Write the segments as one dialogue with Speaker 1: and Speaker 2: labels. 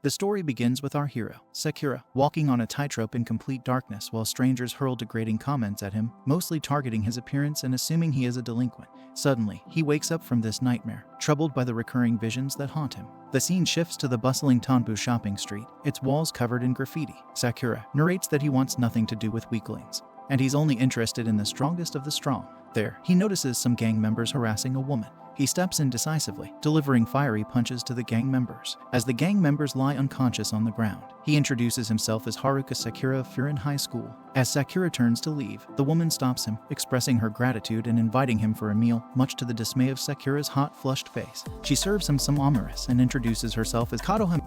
Speaker 1: The story begins with our hero, Sakura, walking on a tightrope in complete darkness while strangers hurl degrading comments at him, mostly targeting his appearance and assuming he is a delinquent. Suddenly, he wakes up from this nightmare, troubled by the recurring visions that haunt him. The scene shifts to the bustling Tanbu shopping street, its walls covered in graffiti. Sakura narrates that he wants nothing to do with weaklings, and he's only interested in the strongest of the strong. There, he notices some gang members harassing a woman. He steps in decisively, delivering fiery punches to the gang members. As the gang members lie unconscious on the ground, he introduces himself as Haruka Sakura of Furin High School. As Sakura turns to leave, the woman stops him, expressing her gratitude and inviting him for a meal, much to the dismay of Sakura's hot, flushed face. She serves him some omeras and introduces herself as Kotoha.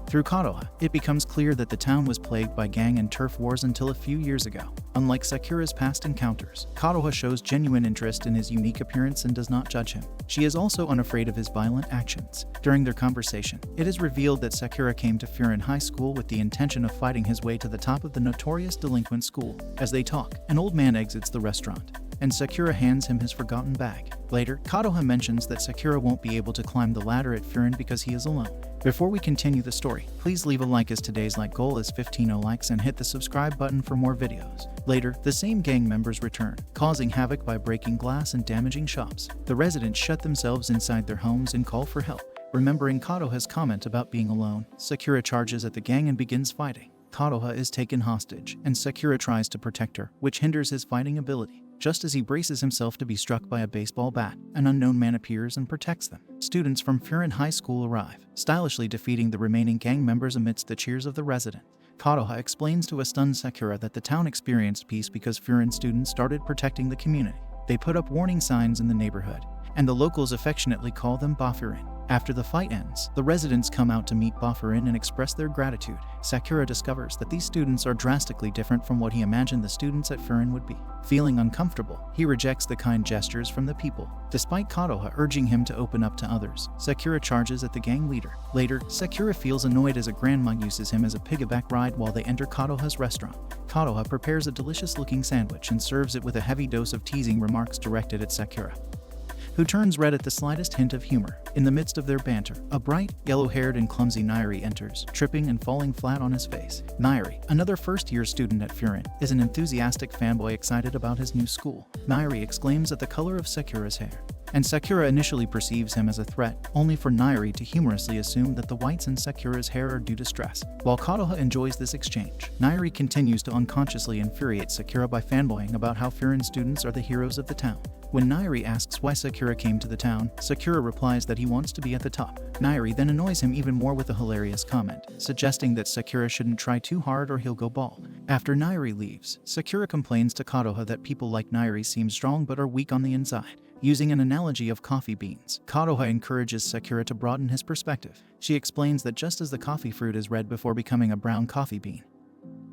Speaker 1: Through Kotoha, it becomes clear that the town was plagued by gang and turf wars until a few years ago. Unlike Sakura's past encounters, Kotoha shows genuine interest in his unique appearance and does not judge him. She is also unafraid of his violent actions. During their conversation, it is revealed that Sakura came to Furin High School with the intention of fighting his way to the top of the notorious delinquent school. As they talk, an old man exits the restaurant, and Sakura hands him his forgotten bag. Later, Kotoha mentions that Sakura won't be able to climb the ladder at Furin because he is alone. Before we continue the story, please leave a like as today's like goal is 15 likes and hit the subscribe button for more videos. Later, the same gang members return, causing havoc by breaking glass and damaging shops. The residents shut themselves inside their homes and call for help. Remembering Kotoha's comment about being alone, Sakura charges at the gang and begins fighting. Kotoha is taken hostage, and Sakura tries to protect her, which hinders his fighting ability. Just as he braces himself to be struck by a baseball bat, an unknown man appears and protects them. Students from Furin High School arrive, stylishly defeating the remaining gang members amidst the cheers of the residents. Kotoha explains to a stunned Sakura that the town experienced peace because Furin students started protecting the community. They put up warning signs in the neighborhood, and the locals affectionately call them Furin. After the fight ends, the residents come out to meet Furin and express their gratitude. Sakura discovers that these students are drastically different from what he imagined the students at Furin would be. Feeling uncomfortable, he rejects the kind gestures from the people. Despite Kotoha urging him to open up to others, Sakura charges at the gang leader. Later, Sakura feels annoyed as a grandma uses him as a piggyback ride while they enter Kotoha's restaurant. Kotoha prepares a delicious-looking sandwich and serves it with a heavy dose of teasing remarks directed at Sakura, who turns red at the slightest hint of humor. In the midst of their banter, a bright, yellow-haired and clumsy Nairi enters, tripping and falling flat on his face. Nairi, another first-year student at Furin, is an enthusiastic fanboy excited about his new school. Nairi exclaims at the color of Sakura's hair, and Sakura initially perceives him as a threat, only for Nairi to humorously assume that the whites in Sakura's hair are due to stress. While Kotoha enjoys this exchange, Nairi continues to unconsciously infuriate Sakura by fanboying about how Furin students are the heroes of the town. When Nairi asks why Sakura came to the town, Sakura replies that he wants to be at the top. Nairi then annoys him even more with a hilarious comment, suggesting that Sakura shouldn't try too hard or he'll go bald. After Nairi leaves, Sakura complains to Kotoha that people like Nairi seem strong but are weak on the inside. Using an analogy of coffee beans, Kotoha encourages Sakura to broaden his perspective. She explains that just as the coffee fruit is red before becoming a brown coffee bean,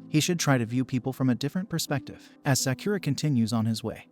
Speaker 1: he should try to view people from a different perspective. As Sakura continues on his way,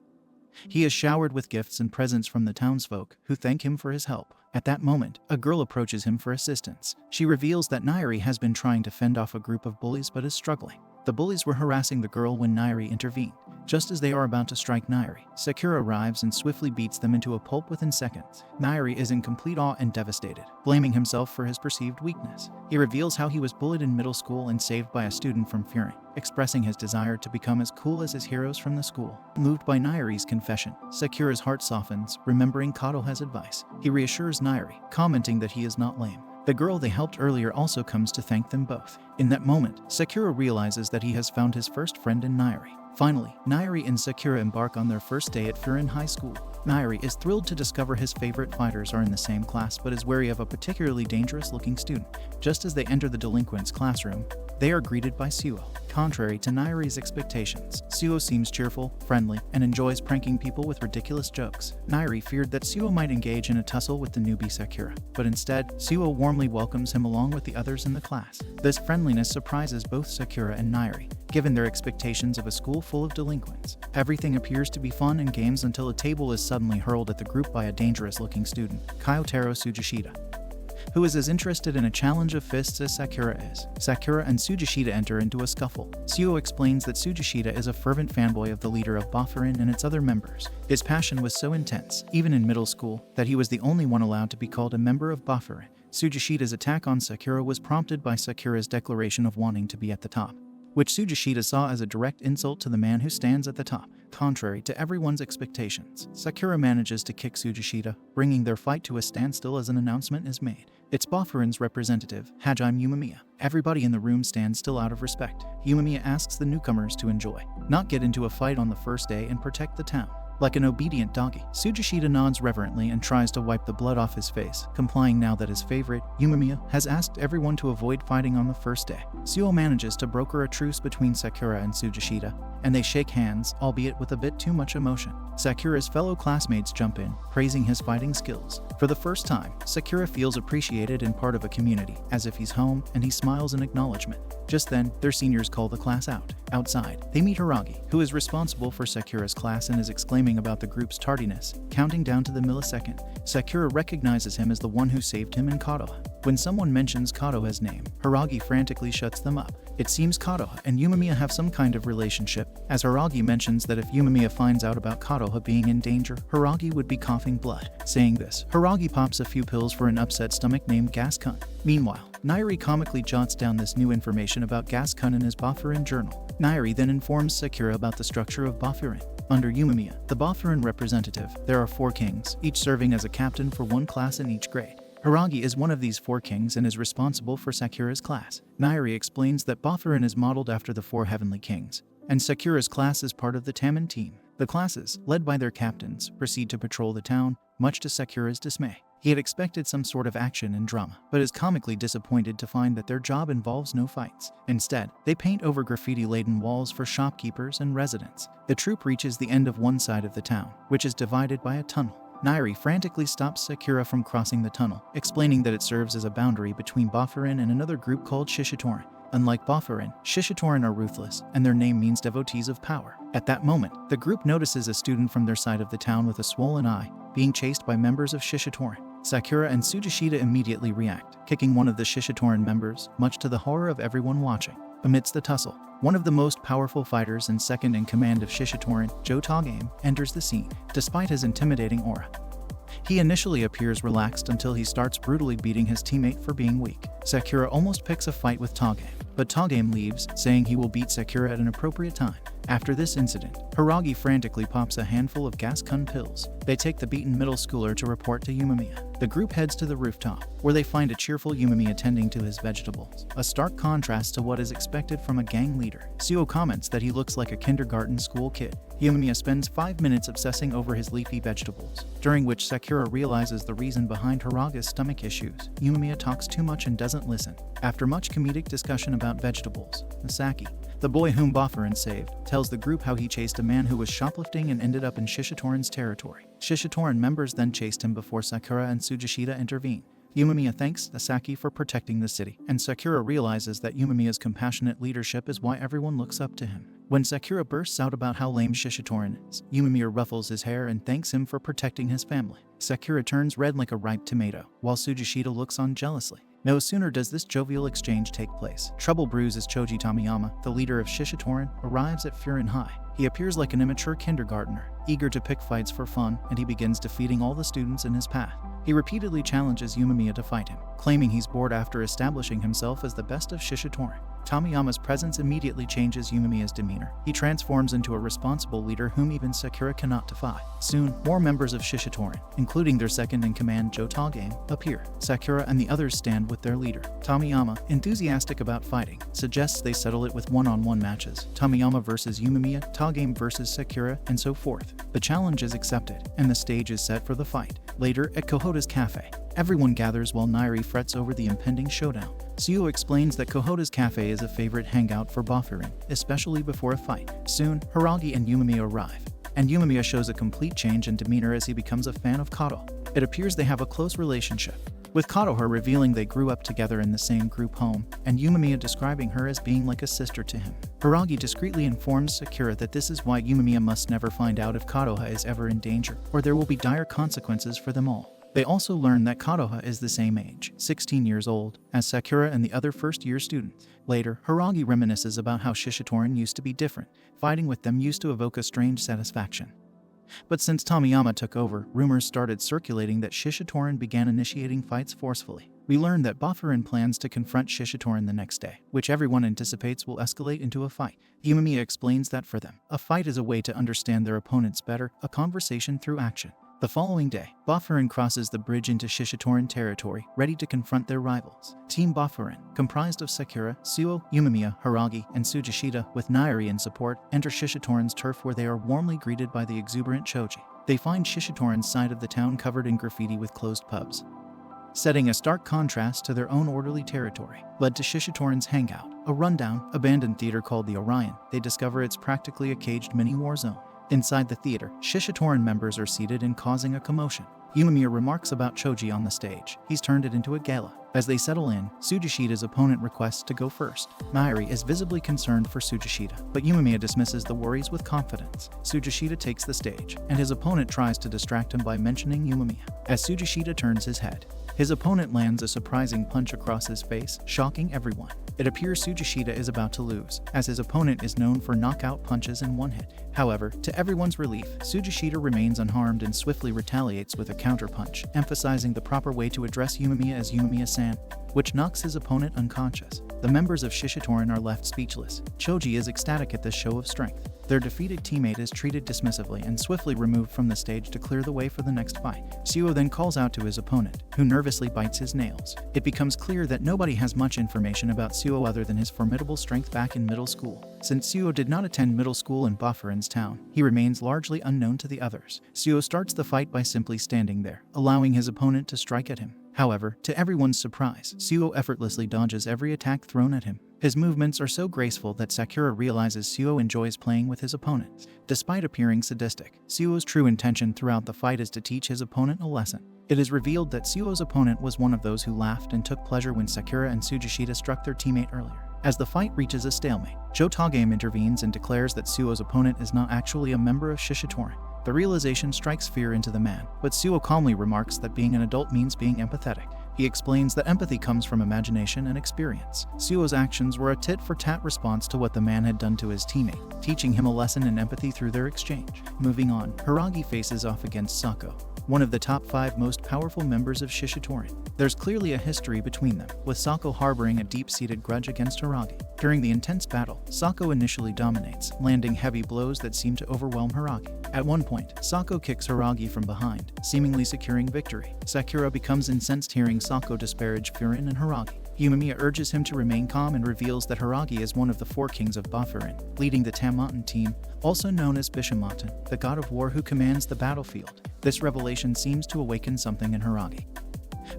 Speaker 1: he is showered with gifts and presents from the townsfolk, who thank him for his help. At that moment, a girl approaches him for assistance. She reveals that Nairi has been trying to fend off a group of bullies but is struggling. The bullies were harassing the girl when Nairi intervened. Just as they are about to strike Nairi, Sakura arrives and swiftly beats them into a pulp within seconds. Nairi is in complete awe and devastated, blaming himself for his perceived weakness. He reveals how he was bullied in middle school and saved by a student from Furin, expressing his desire to become as cool as his heroes from the school. Moved by Nairi's confession, Sakura's heart softens, remembering Kotoha's advice. He reassures Nairi, commenting that he is not lame. The girl they helped earlier also comes to thank them both. In that moment, Sakura realizes that he has found his first friend in Nairi. Finally, Nairi and Sakura embark on their first day at Furin High School. Nairi is thrilled to discover his favorite fighters are in the same class but is wary of a particularly dangerous-looking student. Just as they enter the delinquent's classroom, they are greeted by Suo. Contrary to Nairi's expectations, Suo seems cheerful, friendly, and enjoys pranking people with ridiculous jokes. Nairi feared that Suo might engage in a tussle with the newbie Sakura, but instead, Suo warmly welcomes him along with the others in the class. This friendliness surprises both Sakura and Nairi, given their expectations of a school full of delinquents. Everything appears to be fun and games until a table is suddenly hurled at the group by a dangerous-looking student, Kyotaro Sugishita, who is as interested in a challenge of fists as Sakura is. Sakura and Sugishita enter into a scuffle. Suo explains that Sugishita is a fervent fanboy of the leader of Furin and its other members. His passion was so intense, even in middle school, that he was the only one allowed to be called a member of Furin. Tsujishita's attack on Sakura was prompted by Sakura's declaration of wanting to be at the top, which Tsujishita saw as a direct insult to the man who stands at the top. Contrary to everyone's expectations, Sakura manages to kick Tsujishita, bringing their fight to a standstill as an announcement is made. It's Bofurin's representative, Hajime Yumemiya. Everybody in the room stands still out of respect. Yumemiya asks the newcomers to enjoy, not get into a fight on the first day and protect the town. Like an obedient doggy, Tsujishita nods reverently and tries to wipe the blood off his face, complying now that his favorite, Yumemiya, has asked everyone to avoid fighting on the first day. Suo manages to broker a truce between Sakura and Tsujishita, and they shake hands, albeit with a bit too much emotion. Sakura's fellow classmates jump in, praising his fighting skills. For the first time, Sakura feels appreciated and part of a community, as if he's home, and he smiles in acknowledgement. Just then, their seniors call the class out. Outside, they meet Hiragi, who is responsible for Sakura's class and is exclaiming about the group's tardiness, counting down to the millisecond. Sakura recognizes him as the one who saved him in Kotoha. When someone mentions Kotoha's name, Hiragi frantically shuts them up. It seems Kotoha and Yumemiya have some kind of relationship, as Hiragi mentions that if Yumemiya finds out about Kotoha being in danger, Hiragi would be coughing blood. Saying this, Hiragi pops a few pills for an upset stomach named Gas-kun. Meanwhile, Nairi comically jots down this new information about Gas-kun in his Bofurin journal. Nairi then informs Sakura about the structure of Bofurin. Under Yumemiya, the Bofurin representative, there are 4 kings, each serving as a captain for one class in each grade. Hiragi is one of these 4 kings and is responsible for Sakura's class. Nairi explains that Bofurin is modeled after the 4 heavenly kings, and Sakura's class is part of the Tamen team. The classes, led by their captains, proceed to patrol the town, much to Sakura's dismay. He had expected some sort of action and drama, but is comically disappointed to find that their job involves no fights. Instead, they paint over graffiti-laden walls for shopkeepers and residents. The troop reaches the end of one side of the town, which is divided by a tunnel. Nairi frantically stops Sakura from crossing the tunnel, explaining that it serves as a boundary between Bofurin and another group called Shishitoren. Unlike Bofurin, Shishitoren are ruthless, and their name means devotees of power. At that moment, the group notices a student from their side of the town with a swollen eye, being chased by members of Shishitoren. Sakura and Tsujishita immediately react, kicking one of the Shishitoren members, much to the horror of everyone watching. Amidst the tussle, one of the most powerful fighters and second in command of Shishitoren, Togame, enters the scene, despite his intimidating aura. He initially appears relaxed until he starts brutally beating his teammate for being weak. Sakura almost picks a fight with Togame, but Togame leaves, saying he will beat Sakura at an appropriate time. After this incident, Hiragi frantically pops a handful of Gas-kun pills. They take the beaten middle schooler to report to Yumemiya. The group heads to the rooftop, where they find a cheerful Yumemiya tending to his vegetables, a stark contrast to what is expected from a gang leader. Suo comments that he looks like a kindergarten school kid. Yumemiya spends 5 minutes obsessing over his leafy vegetables, during which Sakura realizes the reason behind Hiragi's stomach issues. Yumemiya talks too much and doesn't listen. After much comedic discussion about vegetables, Misaki, the boy whom Bofurin saved, tells the group how he chased a man who was shoplifting and ended up in Shishitoren's territory. Shishitoren members then chased him before Sakura and Tsujishita intervene. Yumemiya thanks Sasaki for protecting the city, and Sakura realizes that Yumemiya's compassionate leadership is why everyone looks up to him. When Sakura bursts out about how lame Shishitoren is, Yumemiya ruffles his hair and thanks him for protecting his family. Sakura turns red like a ripe tomato, while Tsujishita looks on jealously. No sooner does this jovial exchange take place, trouble brews as Choji Tomiyama, the leader of Shishitoren, arrives at Furin High. He appears like an immature kindergartner, eager to pick fights for fun, and he begins defeating all the students in his path. He repeatedly challenges Yumemiya to fight him, claiming he's bored after establishing himself as the best of Shishitoren. Tomiyama's presence immediately changes Yumemiya's demeanor. He transforms into a responsible leader whom even Sakura cannot defy. Soon, more members of Shishitoren, including their second-in-command Togame, appear. Sakura and the others stand with their leader. Tomiyama, enthusiastic about fighting, suggests they settle it with one-on-one matches. Tomiyama versus Yumemiya, Togame versus Sakura, and so forth. The challenge is accepted, and the stage is set for the fight. Later, at Kohota's cafe, everyone gathers while Nairi frets over the impending showdown. Suo explains that Kohota's cafe is a favorite hangout for Bofurin, especially before a fight. Soon, Hiragi and Yumemiya arrive, and Yumemiya shows a complete change in demeanor as he becomes a fan of Kato. It appears they have a close relationship, with Kotoha revealing they grew up together in the same group home, and Yumemiya describing her as being like a sister to him. Hiragi discreetly informs Sakura that this is why Yumemiya must never find out if Kotoha is ever in danger, or there will be dire consequences for them all. They also learn that Kotoha is the same age, 16 years old, as Sakura and the other first-year students. Later, Hiragi reminisces about how Shishitoren used to be different. Fighting with them used to evoke a strange satisfaction. But since Tomiyama took over, rumors started circulating that Shishitoren began initiating fights forcefully. We learned that Furin plans to confront Shishitoren the next day, which everyone anticipates will escalate into a fight. Yumemiya explains that for them, a fight is a way to understand their opponents better, a conversation through action. The following day, Furin crosses the bridge into Shishitoren territory, ready to confront their rivals. Team Furin, comprised of Sakura, Suo, Yumemiya, Hiragi, and Tsujishita, with Nairi in support, enter Shishitoren's turf where they are warmly greeted by the exuberant Choji. They find Shishitoren's side of the town covered in graffiti with closed pubs, setting a stark contrast to their own orderly territory. Led to Shishitoren's hangout, a rundown, abandoned theater called the Orion, they discover it's practically a caged mini-war zone. Inside the theater, Shishitoren members are seated and causing a commotion. Yumemiya remarks about Choji on the stage. He's turned it into a gala. As they settle in, Tsujishita's opponent requests to go first. Nairi is visibly concerned for Tsujishita, but Yumemiya dismisses the worries with confidence. Tsujishita takes the stage, and his opponent tries to distract him by mentioning Yumemiya. As Tsujishita turns his head, his opponent lands a surprising punch across his face, shocking everyone. It appears Tsujishita is about to lose, as his opponent is known for knockout punches in one hit. However, to everyone's relief, Tsujishita remains unharmed and swiftly retaliates with a counterpunch, emphasizing the proper way to address Yumemiya as Yumemiya-san, which knocks his opponent unconscious. The members of Shishitoren are left speechless. Choji is ecstatic at this show of strength. Their defeated teammate is treated dismissively and swiftly removed from the stage to clear the way for the next fight. Suo then calls out to his opponent, who nervously bites his nails. It becomes clear that nobody has much information about Suo other than his formidable strength back in middle school. Since Suo did not attend middle school in Furin's town, he remains largely unknown to the others. Suo starts the fight by simply standing there, allowing his opponent to strike at him. However, to everyone's surprise, Suo effortlessly dodges every attack thrown at him. His movements are so graceful that Sakura realizes Suo enjoys playing with his opponents. Despite appearing sadistic, Suo's true intention throughout the fight is to teach his opponent a lesson. It is revealed that Suo's opponent was one of those who laughed and took pleasure when Sakura and Tsujishita struck their teammate earlier. As the fight reaches a stalemate, Togame intervenes and declares that Suo's opponent is not actually a member of Shishitoren. The realization strikes fear into the man, but Suo calmly remarks that being an adult means being empathetic. He explains that empathy comes from imagination and experience. Suo's actions were a tit-for-tat response to what the man had done to his teammate, teaching him a lesson in empathy through their exchange. Moving on, Hiragi faces off against Sako, one of the top 5 most powerful members of Shishitoren. There's clearly a history between them, with Sako harboring a deep-seated grudge against Hiragi. During the intense battle, Sako initially dominates, landing heavy blows that seem to overwhelm Hiragi. At one point, Sako kicks Hiragi from behind, seemingly securing victory. Sakura becomes incensed hearing Sako disparage Furin and Hiragi. Yumemiya urges him to remain calm and reveals that Hiragi is one of the 4 kings of Furin, leading the Tamaten team, also known as Bishamatan, the god of war who commands the battlefield. This revelation seems to awaken something in Hiragi,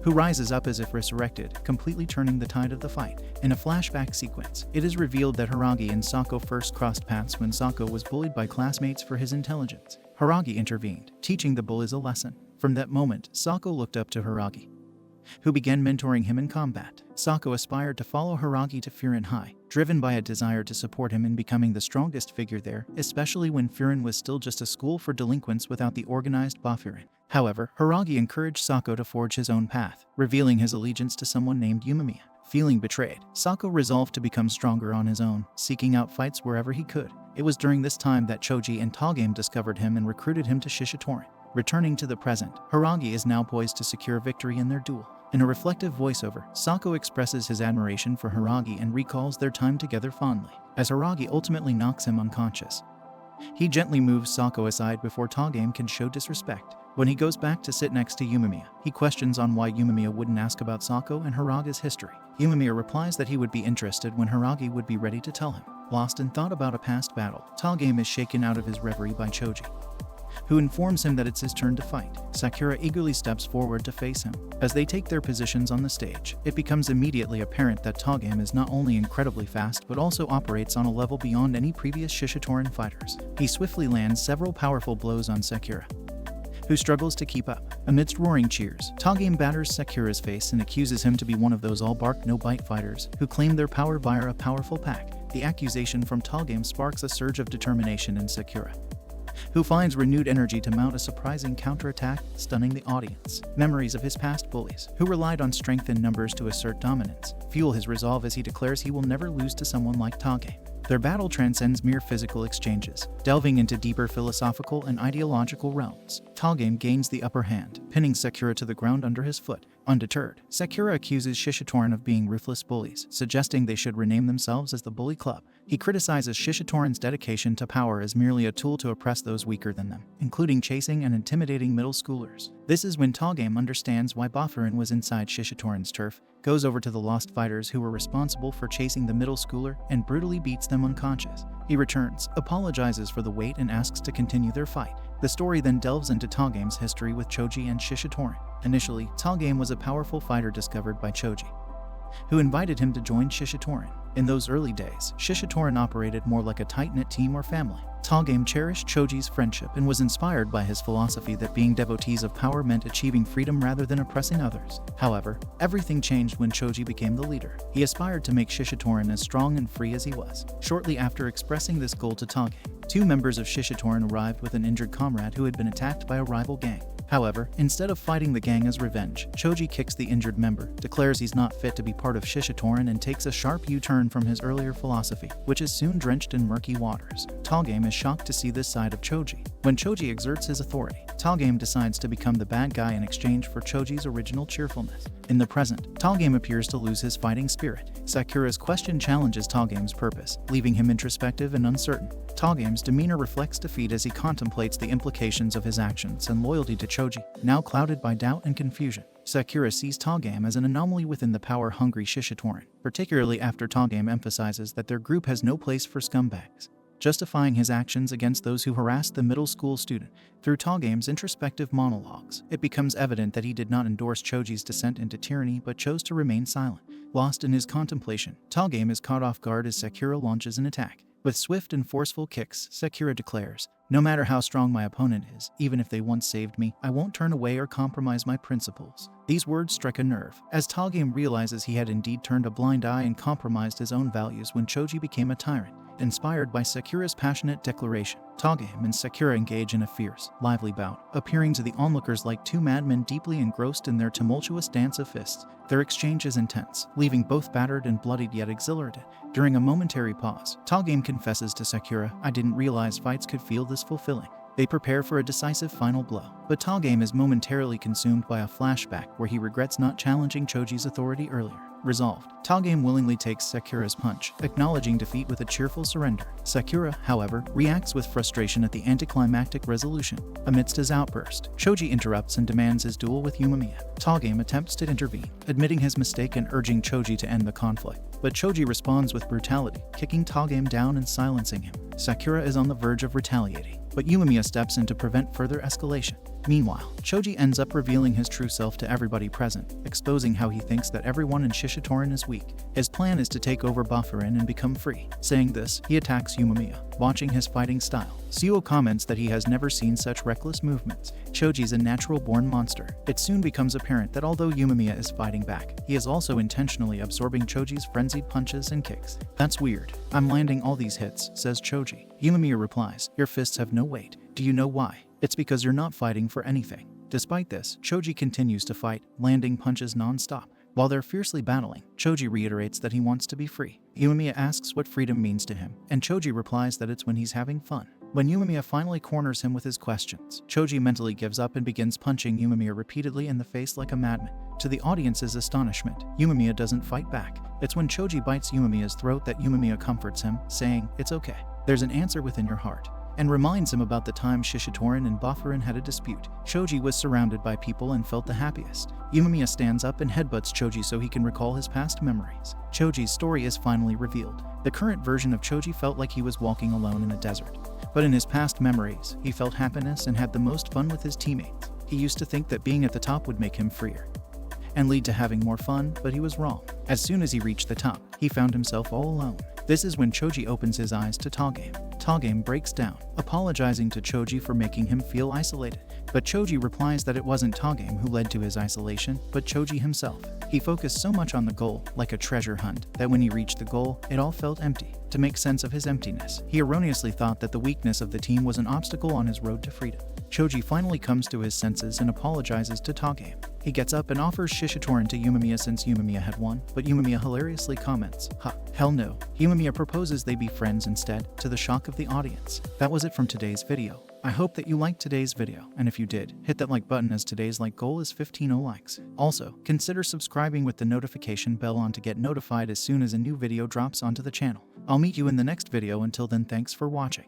Speaker 1: who rises up as if resurrected, completely turning the tide of the fight. In a flashback sequence, it is revealed that Hiragi and Sako first crossed paths when Sako was bullied by classmates for his intelligence. Hiragi intervened, teaching the bullies a lesson. From that moment, Sako looked up to Hiragi, who began mentoring him in combat. Sako aspired to follow Hiragi to Furin High, driven by a desire to support him in becoming the strongest figure there, especially when Furin was still just a school for delinquents without the organized Furin. However, Hiragi encouraged Sako to forge his own path, revealing his allegiance to someone named Yumemiya. Feeling betrayed, Sako resolved to become stronger on his own, seeking out fights wherever he could. It was during this time that Choji and Togame discovered him and recruited him to Shishitoren. Returning to the present, Hiragi is now poised to secure victory in their duel. In a reflective voiceover, Sako expresses his admiration for Hiragi and recalls their time together fondly. As Hiragi ultimately knocks him unconscious, he gently moves Sako aside before Togame can show disrespect. When he goes back to sit next to Yumemiya, he questions on why Yumemiya wouldn't ask about Sako and Hiragi's history. Yumemiya replies that he would be interested when Hiragi would be ready to tell him. Lost in thought about a past battle, Togame is shaken out of his reverie by Choji, who informs him that it's his turn to fight. Sakura eagerly steps forward to face him. As they take their positions on the stage, it becomes immediately apparent that Togame is not only incredibly fast but also operates on a level beyond any previous Shishitoren fighters. He swiftly lands several powerful blows on Sakura, who struggles to keep up. Amidst roaring cheers, Togame batters Sakura's face and accuses him to be one of those all-bark no-bite fighters who claim their power via a powerful pack. The accusation from Togame sparks a surge of determination in Sakura, who finds renewed energy to mount a surprising counterattack, stunning the audience. Memories of his past bullies, who relied on strength in numbers to assert dominance, fuel his resolve as he declares he will never lose to someone like Togame. Their battle transcends mere physical exchanges, delving into deeper philosophical and ideological realms. Togame gains the upper hand, pinning Sakura to the ground under his foot. Undeterred, Sakura accuses Shishitoren of being ruthless bullies, suggesting they should rename themselves as the Bully Club. He criticizes Shishitoren's dedication to power as merely a tool to oppress those weaker than them, including chasing and intimidating middle schoolers. This is when Togame understands why Furin was inside Shishitoren's turf, goes over to the lost fighters who were responsible for chasing the middle schooler, and brutally beats them unconscious. He returns, apologizes for the wait, and asks to continue their fight. The story then delves into Togame's history with Choji and Shishitoren. Initially, Togame was a powerful fighter discovered by Choji, who invited him to join Shishitoren. In those early days, Shishitoren operated more like a tight-knit team or family. Togame cherished Choji's friendship and was inspired by his philosophy that being devotees of power meant achieving freedom rather than oppressing others. However, everything changed when Choji became the leader. He aspired to make Shishitoren as strong and free as he was. Shortly after expressing this goal to Togame, 2 members of Shishitoren arrived with an injured comrade who had been attacked by a rival gang. However, instead of fighting the gang as revenge, Choji kicks the injured member, declares he's not fit to be part of Shishitoren, and takes a sharp U-turn from his earlier philosophy, which is soon drenched in murky waters. Togame is shocked to see this side of Choji. When Choji exerts his authority, Togame decides to become the bad guy in exchange for Choji's original cheerfulness. In the present, Togame appears to lose his fighting spirit. Sakura's question challenges Togame's purpose, leaving him introspective and uncertain. Togame's demeanor reflects defeat as he contemplates the implications of his actions and loyalty to Choji, now clouded by doubt and confusion. Sakura sees Togame as an anomaly within the power-hungry Shishitoren, particularly after Togame emphasizes that their group has no place for scumbags, justifying his actions against those who harassed the middle school student. Through Togame's introspective monologues, it becomes evident that he did not endorse Choji's descent into tyranny but chose to remain silent. Lost in his contemplation, Togame is caught off guard as Sakura launches an attack. With swift and forceful kicks, Sakura declares, "No matter how strong my opponent is, even if they once saved me, I won't turn away or compromise my principles." These words strike a nerve, as Togame realizes he had indeed turned a blind eye and compromised his own values when Choji became a tyrant. Inspired by Sakura's passionate declaration, Togame and Sakura engage in a fierce, lively bout, appearing to the onlookers like 2 madmen deeply engrossed in their tumultuous dance of fists. Their exchange is intense, leaving both battered and bloodied yet exhilarated. During a momentary pause, Togame confesses to Sakura, "I didn't realize fights could feel this fulfilling." They prepare for a decisive final blow, but Togame is momentarily consumed by a flashback where he regrets not challenging Choji's authority earlier. Resolved, Togame willingly takes Sakura's punch, acknowledging defeat with a cheerful surrender. Sakura, however, reacts with frustration at the anticlimactic resolution. Amidst his outburst, Choji interrupts and demands his duel with Yumamiya. Togame attempts to intervene, admitting his mistake and urging Choji to end the conflict. But Choji responds with brutality, kicking Togame down and silencing him. Sakura is on the verge of retaliating, but Yumamiya steps in to prevent further escalation. Meanwhile, Choji ends up revealing his true self to everybody present, exposing how he thinks that everyone in Shishitoren is weak. His plan is to take over Furin and become free. Saying this, he attacks Yumamiya. Watching his fighting style, Suo comments that he has never seen such reckless movements. Choji's a natural-born monster. It soon becomes apparent that although Yumamiya is fighting back, he is also intentionally absorbing Choji's frenzied punches and kicks. "That's weird. I'm landing all these hits," says Choji. Yumamiya replies, "Your fists have no weight. Do you know why? It's because you're not fighting for anything." Despite this, Choji continues to fight, landing punches non-stop. While they're fiercely battling, Choji reiterates that he wants to be free. Yumamiya asks what freedom means to him, and Choji replies that it's when he's having fun. When Yumamiya finally corners him with his questions, Choji mentally gives up and begins punching Yumamiya repeatedly in the face like a madman. To the audience's astonishment, Yumamiya doesn't fight back. It's when Choji bites Yumamiya's throat that Yumamiya comforts him, saying, "It's okay. There's an answer within your heart," and reminds him about the time Shishitoren and Furin had a dispute. Choji was surrounded by people and felt the happiest. Yumamiya stands up and headbutts Choji so he can recall his past memories. Choji's story is finally revealed. The current version of Choji felt like he was walking alone in a desert. But in his past memories, he felt happiness and had the most fun with his teammates. He used to think that being at the top would make him freer and lead to having more fun, but he was wrong. As soon as he reached the top, he found himself all alone. This is when Choji opens his eyes to Togame. Togame breaks down, apologizing to Choji for making him feel isolated. But Choji replies that it wasn't Togame who led to his isolation, but Choji himself. He focused so much on the goal, like a treasure hunt, that when he reached the goal, it all felt empty. To make sense of his emptiness, he erroneously thought that the weakness of the team was an obstacle on his road to freedom. Choji finally comes to his senses and apologizes to Togame. He gets up and offers Shishitoren to Yumemiya since Yumemiya had won, but Yumemiya hilariously comments, "Ha, hell no." Yumemiya proposes they be friends instead, to the shock of the audience. That was it from today's video. I hope that you liked today's video, and if you did, hit that like button as today's like goal is 15 likes. Also, consider subscribing with the notification bell on to get notified as soon as a new video drops onto the channel. I'll meet you in the next video. Until then, thanks for watching.